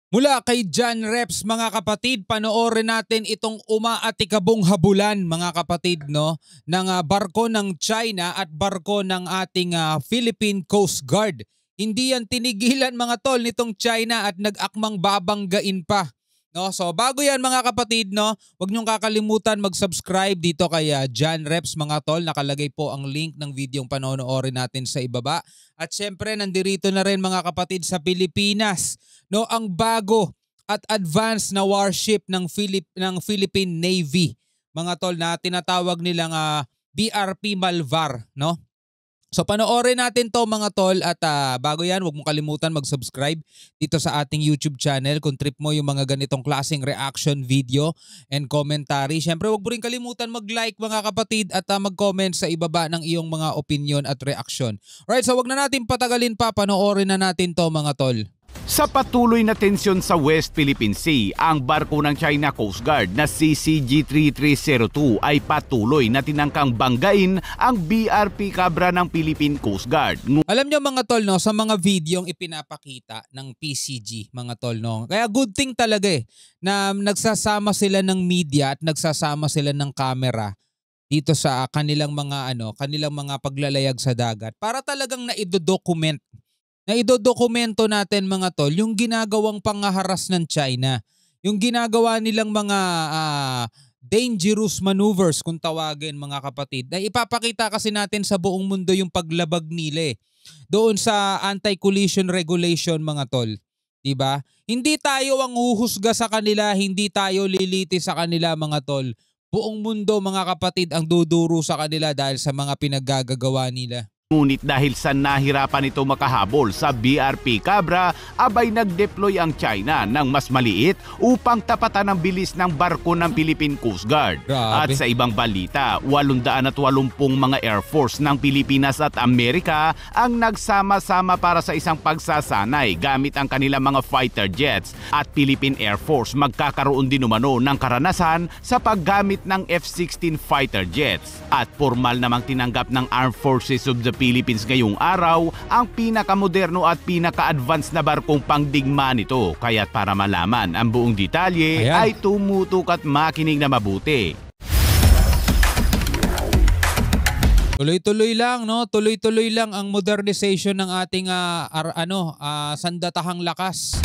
Mula kay John Reps, mga kapatid, panoorin natin itong umaatikabong habulan, mga kapatid, no, ng barko ng China at barko ng ating Philippine Coast Guard. Hindi yan tinigilan, mga tol, nitong China at nag-akmang babanggain pa. No, so bago yan, mga kapatid, no, huwag niyong kakalimutan mag-subscribe dito kay John Reps, mga tol. Nakalagay po ang link ng videong panonoorin natin sa ibaba. At syempre, nandirito na rin, mga kapatid, sa Pilipinas, no, ang bago at advanced na warship ng Philippine Navy, mga tol, na tinatawag nilang BRP Malvar, no? So panoorin natin to, mga tol, at bago yan, huwag mong kalimutan mag-subscribe dito sa ating YouTube channel kung trip mo yung mga ganitong klaseng reaction video and commentary. Syempre, huwag mo rin kalimutan mag-like, mga kapatid, at mag-comment sa ibaba ng iyong mga opinion at reaction. Alright, so huwag na natin patagalin pa, panoorin na natin to, mga tol. Sa patuloy na tensyon sa West Philippine Sea, ang barko ng China Coast Guard na CCG-3302 ay patuloy na tinangkang banggain ang BRP Cabra ng Philippine Coast Guard. Alam nyo, mga tol, no, sa mga videong ipinapakita ng PCG, mga tol, no, kaya good thing talaga na nagsasama sila ng media at nagsasama sila ng camera dito sa kanilang mga paglalayag sa dagat para talagang naidodokumento natin, mga tol, yung ginagawang pangaharas ng China. Yung ginagawa nilang mga dangerous maneuvers, kung tawagin, mga kapatid. Na ipapakita kasi natin sa buong mundo yung paglabag nila doon sa anti-collision regulation, mga tol. Diba? Hindi tayo ang huhusga sa kanila, hindi tayo liliti sa kanila, mga tol. Buong mundo, mga kapatid, ang duduro sa kanila dahil sa mga pinaggagawa nila. Ngunit dahil sa nahirapan ito makahabol sa BRP Cabra, abay nag-deploy ang China ng mas maliit upang tapatan ang bilis ng barko ng Philippine Coast Guard. Grabe. At sa ibang balita, 880 mga Air Force ng Pilipinas at Amerika ang nagsama-sama para sa isang pagsasanay gamit ang kanilang mga fighter jets, at Philippine Air Force magkakaroon din umano ng karanasan sa paggamit ng F-16 fighter jets. At formal namang tinanggap ng Armed Forces of the Philippines ngayong araw ang pinakamoderno at pinaka-advanced na barkong pangdigma nito. Kaya't para malaman ang buong detalye, ay tumutok at makinig na mabuti. Tuloy-tuloy lang, no? Tuloy-tuloy lang ang modernization ng ating sandatahang lakas.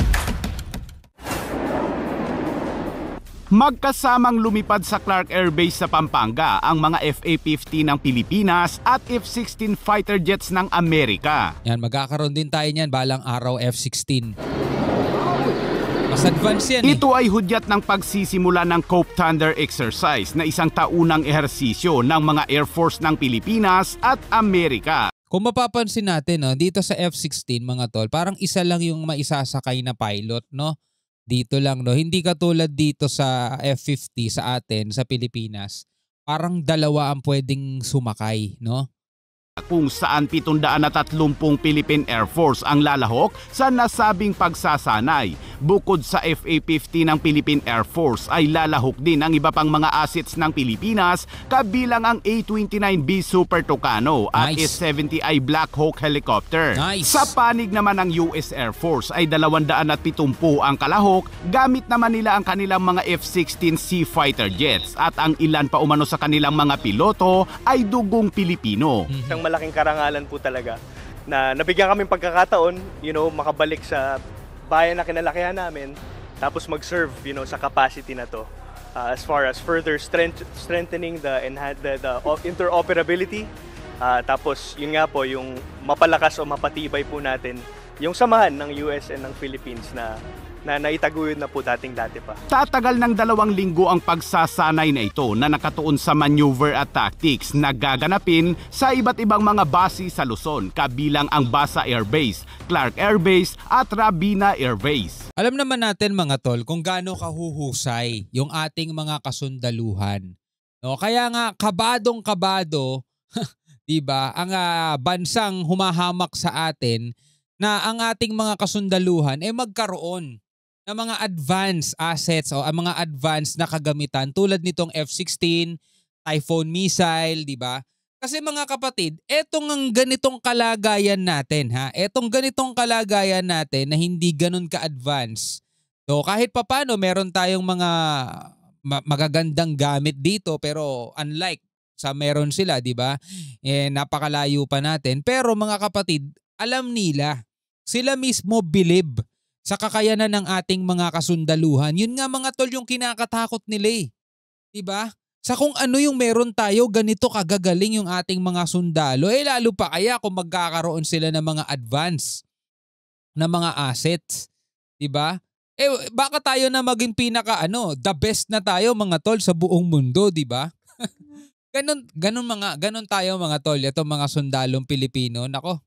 Magkasamang lumipad sa Clark Air Base sa Pampanga ang mga FA-50 ng Pilipinas at F-16 fighter jets ng Amerika. Yan, magkakaroon din tayo niyan balang araw, F-16. Mas advanced yan. Ito ay hudyat ng pagsisimula ng Cope Thunder exercise na isang taunang ehersisyo ng mga Air Force ng Pilipinas at Amerika. Kung mapapansin natin, no, dito sa F-16, mga tol, parang isa lang yung maisasakay na pilot, no? Dito lang, no? Hindi katulad dito sa F-50 sa atin, sa Pilipinas. Parang dalawa ang pwedeng sumakay, no? Kung saan 730 Philippine Air Force ang lalahok sa nasabing pagsasanay. Bukod sa FA-50 ng Philippine Air Force ay lalahok din ang iba pang mga assets ng Pilipinas, kabilang ang A-29B Super Tucano at S-70I Black Hawk helicopter. Sa panig naman ng US Air Force ay 270 ang kalahok, gamit naman nila ang kanilang mga F-16C fighter jets, at ang ilan pa umano sa kanilang mga piloto ay dugong Pilipino. Isang malaking karangalan po talaga na nabigyan kaming pagkakataon, makabalik sa bayan na kinalakihan namin, tapos mag-serve, sa capacity na to. As far as further strengthening the interoperability, tapos yun nga po, yung mapalakas o mapatibay po natin yung samahan ng US and ng Philippines na naitaguyod na po dati pa. Tatagal ng 2 linggo ang pagsasanay na ito na nakatuon sa maneuver at tactics na gaganapin sa iba't ibang mga base sa Luzon, kabilang ang Basa Air Base, Clark Air Base at Rabina Air Base. Alam naman natin, mga tol, kung gaano kahuhusay yung ating mga kasundaluhan. No, kaya nga kabadong-kabado, 'di ba? Ang bansang humahamak sa atin na ang ating mga kasundaluhan magkaroon ng mga advanced assets o ang mga advanced na kagamitan tulad nitong F-16, Typhoon missile, 'di ba? Kasi, mga kapatid, etong ganitong kalagayan natin, etong ganitong kalagayan natin na hindi ganun ka-advance, So kahit papano meron tayong mga magagandang gamit dito, pero unlike sa meron sila, 'di ba? Napakalayo pa natin. Pero mga kapatid, alam nila. Sila mismo believe sa kakayanan ng ating mga kasundaluhan. Yun nga mga tol yung kinakatakot nila, 'di ba? Sa kung ano yung meron tayo, ganito kagagaling yung ating mga sundalo. Lalo pa kaya kung magkakaroon sila ng mga advance na mga assets, 'di ba? Baka tayo na maging the best na tayo mga tol sa buong mundo, 'di ba? Ganon tayo mga tol, itong mga sundalong Pilipino. Nako.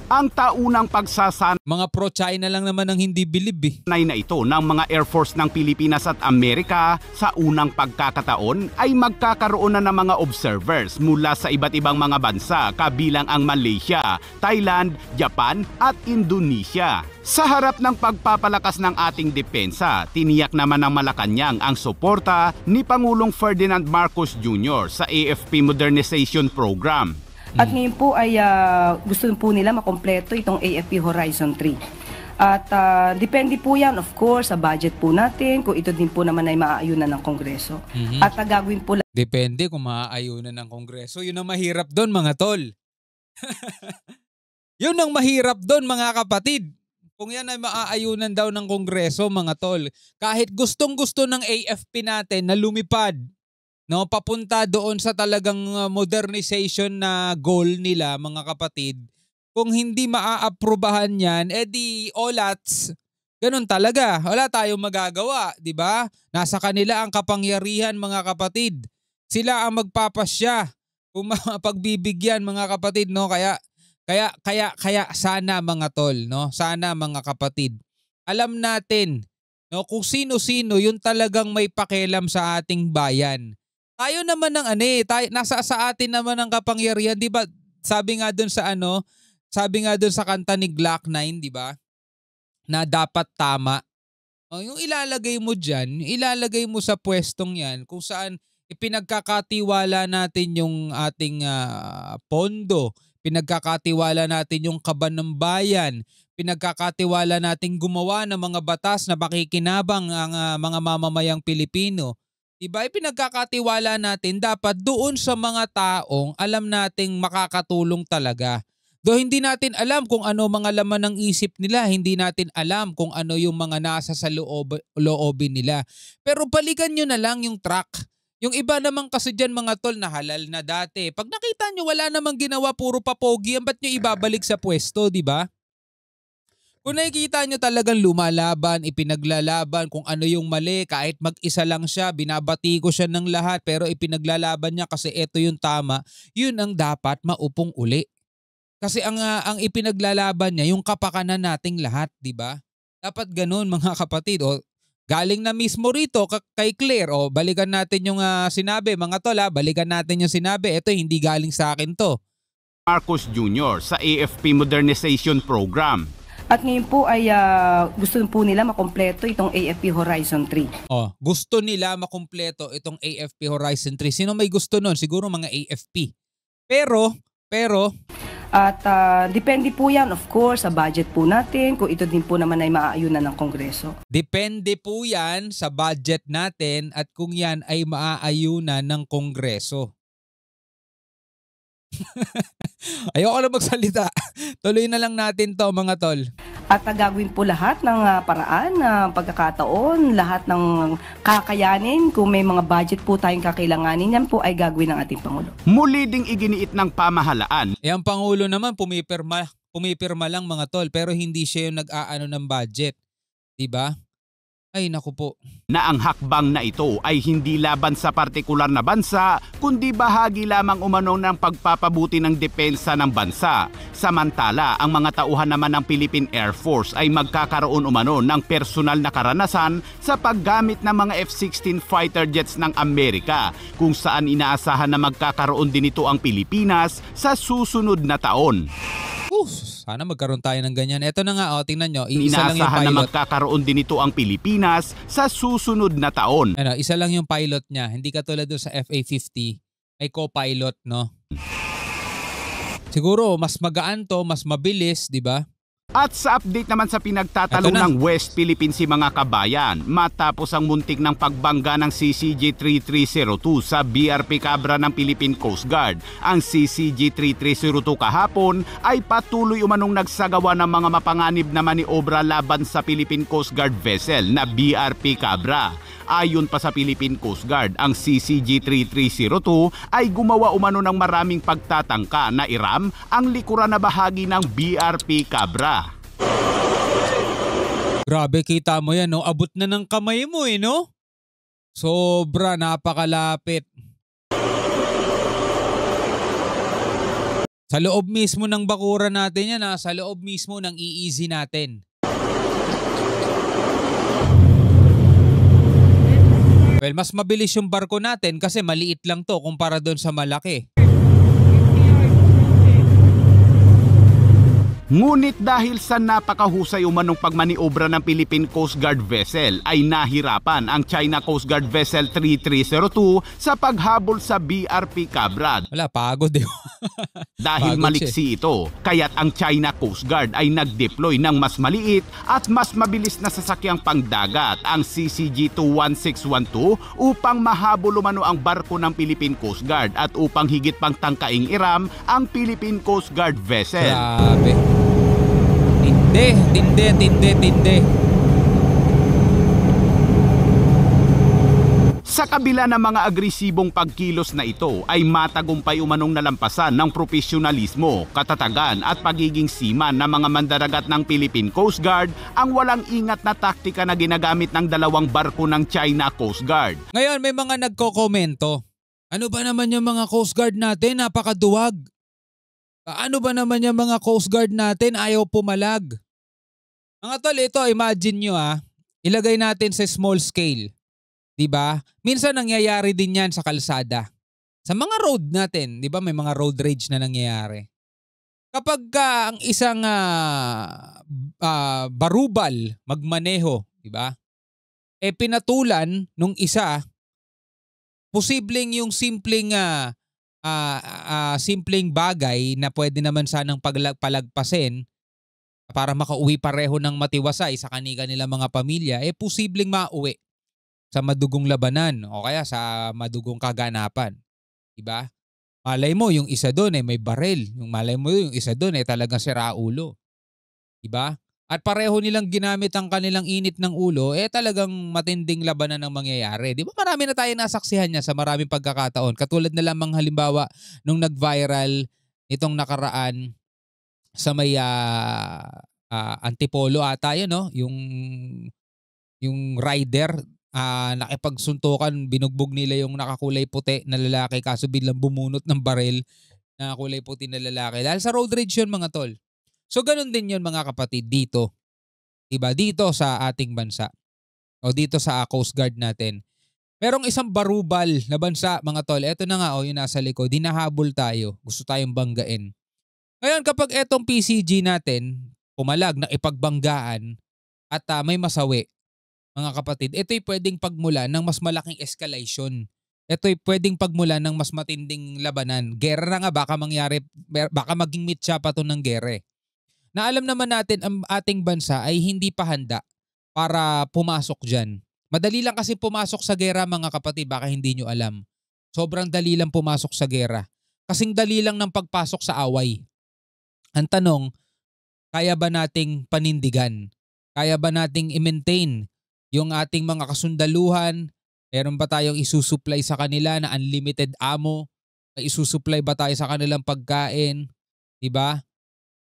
Ang taunang pagsasanay Mga pro-China lang naman ang hindi believe na ito ng mga Air Force ng Pilipinas at Amerika sa unang pagkakataon ay magkakaroon na ng mga observers mula sa iba't ibang mga bansa kabilang ang Malaysia, Thailand, Japan at Indonesia. Sa harap ng pagpapalakas ng ating depensa, tiniyak naman ng Malacanang ang suporta ni Pangulong Ferdinand Marcos Jr. sa AFP Modernization Program. At ngayon po ay gusto po nila makompleto itong AFP Horizon 3. At depende po yan, of course, sa budget po natin, kung ito din po naman ay maaayunan ng Kongreso. At gagawin po Depende kung maaayunan ng Kongreso. Yun ang mahirap doon mga tol. Yun ang mahirap doon mga kapatid. Kung yan ay maaayunan daw ng Kongreso mga tol, kahit gustong-gusto ng AFP natin na lumipad, no, papunta doon sa talagang modernization na goal nila mga kapatid, kung hindi maaaprubahan yan, edi olats, ganun talaga. Wala tayong magagawa, di ba? Nasa kanila ang kapangyarihan mga kapatid. Sila ang magpapasya kung mapagbibigyan mga kapatid, no? Kaya sana mga tol, no? Sana mga kapatid. Alam natin, no, kung sino-sino yung talagang may pakialam sa ating bayan. Tayo naman ng nasa sa atin naman ang kapangyarihan, 'di ba? Sabi nga doon sa kanta ni Glock 9, 'di ba? Na dapat tama. Yung ilalagay mo diyan, ilalagay mo sa pwestong 'yan kung saan ipinagkakatiwala natin yung ating pondo, pinagkakatiwala natin yung kaban ng bayan, pinagkakatiwala natin gumawa ng mga batas na makikinabang ang mga mamamayang Pilipino. Diba, pinagkakatiwala natin dapat doon sa mga taong alam nating makakatulong talaga. Do hindi natin alam kung ano mga laman ng isip nila, hindi natin alam kung ano yung mga nasa sa loobin nila. Pero balikan nyo na lang yung track. Yung iba naman kasi dyan mga tol na halal na dati. Pag nakita nyo wala namang ginawa, puro papogi, ba't nyo ibabalik sa pwesto, di ba? Kung nakikita nyo talagang lumalaban, ipinaglalaban kung ano yung mali, kahit mag-isa lang siya, binabati ko siya ng lahat, pero ipinaglalaban niya kasi ito yung tama, yun ang dapat maupong uli. Kasi ang ipinaglalaban niya, yung kapakanan nating lahat, di ba? Dapat ganun mga kapatid. O, galing na mismo rito kay Claire, o balikan natin yung sinabi, mga tol, balikan natin yung sinabi, ito hindi galing sa akin to. Marcos Jr. sa AFP Modernization Program. At ngayon po ay gusto po nila makompleto itong AFP Horizon 3. Gusto nila makompleto itong AFP Horizon 3. Sino may gusto nun? Siguro mga AFP. Pero at depende po yan, of course, sa budget po natin, kung ito din po naman ay maaayunan ng Kongreso. Depende po yan sa budget natin at kung yan ay maaayunan ng Kongreso. Ayoko na magsalita. Tuloy na lang natin to mga tol. At gagawin po lahat ng paraan, pagkakataon, lahat ng kakayanin. Kung may mga budget po tayong kakailanganin, yan po ay gagawin ng ating Pangulo. Muli ding iginiit ng pamahalaan. Ang Pangulo naman pumipirma lang mga tol, pero hindi siya yung nag-aano ng budget. Diba? Ay naku po. Na ang hakbang na ito ay hindi laban sa partikular na bansa, kundi bahagi lamang umano ng pagpapabuti ng depensa ng bansa. Samantala, ang mga tauhan naman ng Philippine Air Force ay magkakaroon umano ng personal na karanasan sa paggamit ng mga F-16 fighter jets ng Amerika, kung saan inaasahan na magkakaroon din ito ang Pilipinas sa susunod na taon. Sana magkaroon tayo ng ganyan. Ito na nga, tingnan nyo. Isa lang yung Inaasahan pilot. na magkakaroon din ito ang Pilipinas sa susunod na taon. Isa lang yung pilot niya. Hindi katulad doon sa FA-50. Ay co-pilot, no? Siguro, mas magaan to, mas mabilis, di ba? At sa update naman sa pinagtatalo ng West Philippine Sea mga kabayan, matapos ang muntik ng pagbangga ng CCG-3302 sa BRP Cabra ng Philippine Coast Guard, ang CCG-3302 kahapon ay patuloy umanong nagsagawa ng mga mapanganib na maniobra laban sa Philippine Coast Guard vessel na BRP Cabra. Ayon pa sa Philippine Coast Guard, ang CCG-3302 ay gumawa umano ng maraming pagtatangka na iram ang likuran na bahagi ng BRP Cabra. Grabe, kita mo yan, no? Abot na ng kamay mo, no? Sobra, napakalapit. Sa loob mismo ng bakuran natin yan, sa loob mismo ng EEZ natin. Well, mas mabilis yung barko natin kasi maliit lang to kumpara doon sa malaki. Ngunit dahil sa napakahusay umanong pagmaniobra ng Philippine Coast Guard vessel ay nahirapan ang China Coast Guard Vessel 3302 sa paghabol sa BRP Cabra. Wala, pagod eh. Dahil pagod maliksi ito, kaya't ang China Coast Guard ay nag-deploy ng mas maliit at mas mabilis na sasakyang pangdagat, ang CCG-21612, upang mahabol umano ang barko ng Philippine Coast Guard at upang higit pang tangkaing iram ang Philippine Coast Guard vessel. Grabe. Tindi. Sa kabila ng mga agresibong pagkilos na ito ay matagumpay umanong nalampasan ng profesionalismo, katatagan at pagiging seaman ng mga mandaragat ng Philippine Coast Guard ang walang ingat na taktika na ginagamit ng dalawang barko ng China Coast Guard. Ngayon may mga nagkokomento. Ano ba naman yung mga Coast Guard natin? Napakaduwag. Ano ba naman yung mga Coast Guard natin? Ayaw pumalag. Mga tol, ito imagine nyo ilagay natin sa small scale. Diba? Minsan nangyayari din yan sa kalsada. Sa mga road natin, diba may mga road rage na nangyayari. Kapag ang isang barubal magmaneho, diba? Pinatulan nung isa, posibleng yung simpleng bagay na pwede naman sanang palagpasin para makauwi pareho ng matiwasay sa kanilang mga pamilya, posibleng mauwi sa madugong labanan o kaya sa madugong kaganapan. Diba? Malay mo yung isa doon may barel. Malay mo yung isa doon talagang siraulo. Diba? At pareho nilang ginamit ang kanilang init ng ulo, talagang matinding labanan ang mangyayari. Di ba marami na tayo nasaksihan niya sa maraming pagkakataon. Katulad na lamang halimbawa nung nag-viral itong nakaraan sa may Antipolo ata yun, no? Yung rider, nakipagsuntukan, binugbog nila yung nakakulay puti na lalaki kaso biglang bumunot ng baril na kulay puti na lalaki. Dahil sa road rage yun mga tol. So ganun din yun mga kapatid dito. Diba? Dito sa ating bansa. O dito sa Coast Guard natin. Merong isang barubal na bansa mga tol. Ito na nga yung nasa likod. Dinahabol tayo. Gusto tayong banggain. Ngayon kapag etong PCG natin pumalag na ipagbanggaan at may masawi mga kapatid, ito'y pwedeng pagmula ng mas malaking escalation. Ito'y pwedeng pagmula ng mas matinding labanan. Gera na nga baka maging mitya pa to ng gere. Na alam naman natin ang ating bansa ay hindi pa handa para pumasok dyan. Madali lang kasi pumasok sa gera mga kapatid, baka hindi nyo alam. Sobrang dali lang pumasok sa gera. Kasing dali lang ng pagpasok sa away. Ang tanong, kaya ba nating panindigan? Kaya ba nating i-maintain yung ating mga kasundaluhan? Meron ba tayong isusupply sa kanila na unlimited ammo? Isusupply ba tayo sa kanilang pagkain? Diba?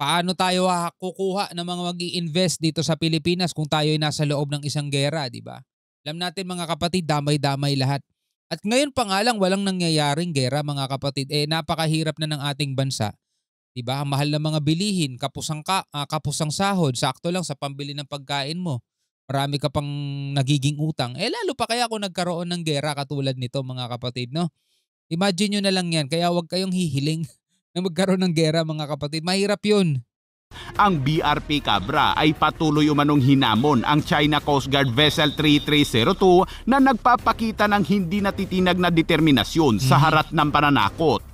Paano tayo kukuha ng mga mag-i-invest dito sa Pilipinas kung tayo ay nasa loob ng isang gera, diba? Alam natin mga kapatid, damay-damay lahat. At ngayon pa nga lang walang nangyayaring gera mga kapatid. Napakahirap na ng ating bansa. Diba? Ang mahal ng mga bilihin, kapusang sahod, sakto lang sa pambili ng pagkain mo. Marami ka pang nagiging utang. Lalo pa kaya kung nagkaroon ng gera katulad nito mga kapatid, no? Imagine nyo na lang yan. Kaya huwag kayong hihiling na magkaroon ng gera mga kapatid. Mahirap yun. Ang BRP Cabra ay patuloy umanong hinamon ang China Coast Guard Vessel 3302 na nagpapakita ng hindi natitinag na determinasyon sa harap ng pananakot.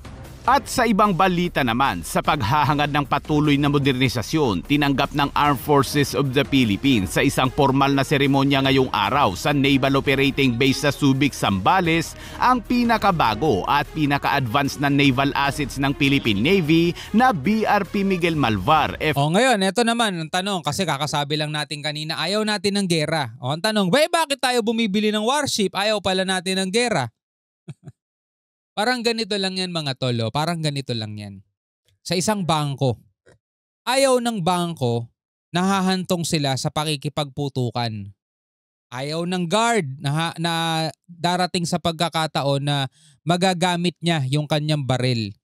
At sa ibang balita naman, sa paghahangad ng patuloy na modernisasyon, tinanggap ng Armed Forces of the Philippines sa isang formal na seremonya ngayong araw sa Naval Operating Base sa Subic, Zambales ang pinakabago at pinaka-advanced na naval assets ng Philippine Navy na BRP Miguel Malvar. Ngayon, eto naman ang tanong kasi kakasabi lang natin kanina, ayaw natin ng gera. Ang tanong, bakit tayo bumibili ng warship? Ayaw pala natin ng gera. Parang ganito lang yan mga tolo, parang ganito lang yan. Sa isang bangko, ayaw ng bangko, nahahantong sila sa pakikipagputukan. Ayaw ng guard na darating sa pagkakataon na magagamit niya yung kanyang baril.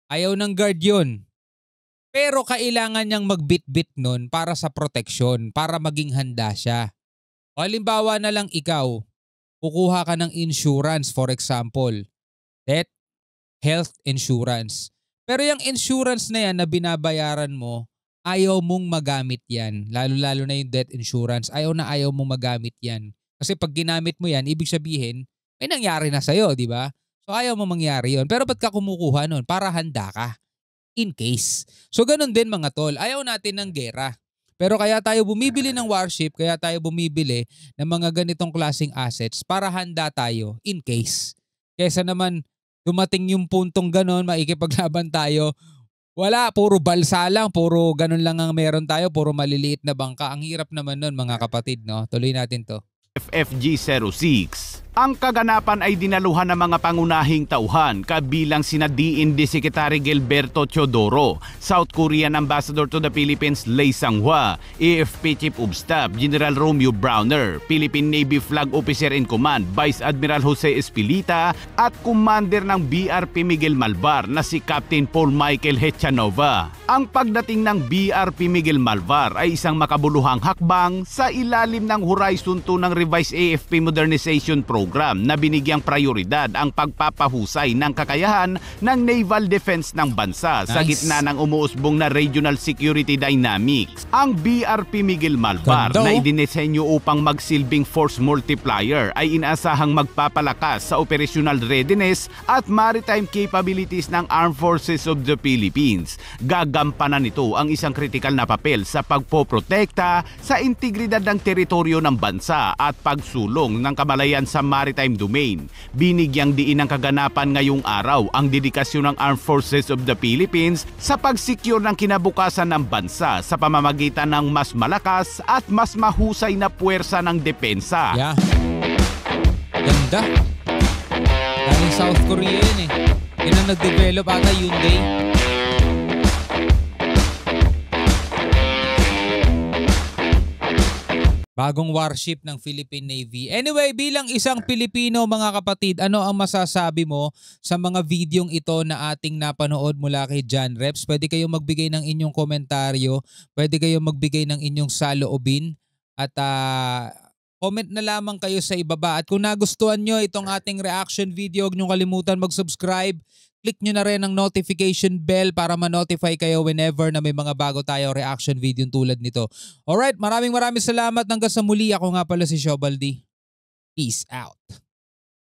Ayaw ng guard yun. Pero kailangan niyang magbitbit nun para sa proteksyon, para maging handa siya. O halimbawa na lang ikaw, kukuha ka ng insurance for example. Death, health insurance. Pero yung insurance na yan na binabayaran mo, ayaw mong magamit yan. Lalo-lalo na yung death insurance. Ayaw mong magamit yan. Kasi pag ginamit mo yan, ibig sabihin, may nangyari na sa'yo, di ba? So ayaw mo mangyari yon. Pero ba't ka kumukuha nun? Para handa ka. In case. So ganun din mga tol. Ayaw natin ng gera. Pero kaya tayo bumibili ng warship, kaya tayo bumibili ng mga ganitong klaseng assets para handa tayo in case. Kesa naman dumating yung puntong ganon, maikipaglaban tayo. Wala, puro balsa lang, puro ganon lang ang meron tayo, puro maliliit na bangka. Ang hirap naman nun mga kapatid, no? Tuloy natin to. FFG 06. Ang kaganapan ay dinaluhan ng mga pangunahing tauhan kabilang sina DND Secretary Gilberto Teodoro, South Korean Ambassador to the Philippines Lei Sanghua, AFP Chief of Staff General Romeo Browner, Philippine Navy Flag Officer in Command Vice Admiral Jose Espilita at Commander ng BRP Miguel Malvar na si Captain Paul Michael Hechanova. Ang pagdating ng BRP Miguel Malvar ay isang makabuluhang hakbang sa ilalim ng Horizon 2 ng Revised AFP Modernization Program na binigyang prioridad ang pagpapahusay ng kakayahan ng naval defense ng bansa sa gitna ng umuusbong na regional security dynamics. Ang BRP Miguel Malvar na idinisenyo upang magsilbing force multiplier ay inaasahang magpapalakas sa operational readiness at maritime capabilities ng Armed Forces of the Philippines. Gagampanan nito ang isang kritikal na papel sa pagpoprotekta sa integridad ng teritoryo ng bansa at pagsulong ng kamalayan sa maritime domain. Binigyang diin ng kaganapan ngayong araw ang dedikasyon ng Armed Forces of the Philippines sa pagsekyur ng kinabukasan ng bansa sa pamamagitan ng mas malakas at mas mahusay na puwersa ng depensa. Yeah. Ganda. Galing South Korea yun eh. Yun ang nag-develop ata Hyundai. Bagong warship ng Philippine Navy. Anyway, bilang isang Pilipino mga kapatid, ano ang masasabi mo sa mga videong ito na ating napanood mula kay John Reps? Pwede kayong magbigay ng inyong komentaryo, pwede kayong magbigay ng inyong saloobin at comment na lamang kayo sa ibaba. At kung nagustuhan nyo itong ating reaction video, huwag nyo kalimutan mag-subscribe. Click nyo na rin ang notification bell para ma-notify kayo whenever na may mga bago tayo reaction video tulad nito. Alright, maraming salamat hanggang sa muli. Ako nga pala si Shobaldi. Peace out.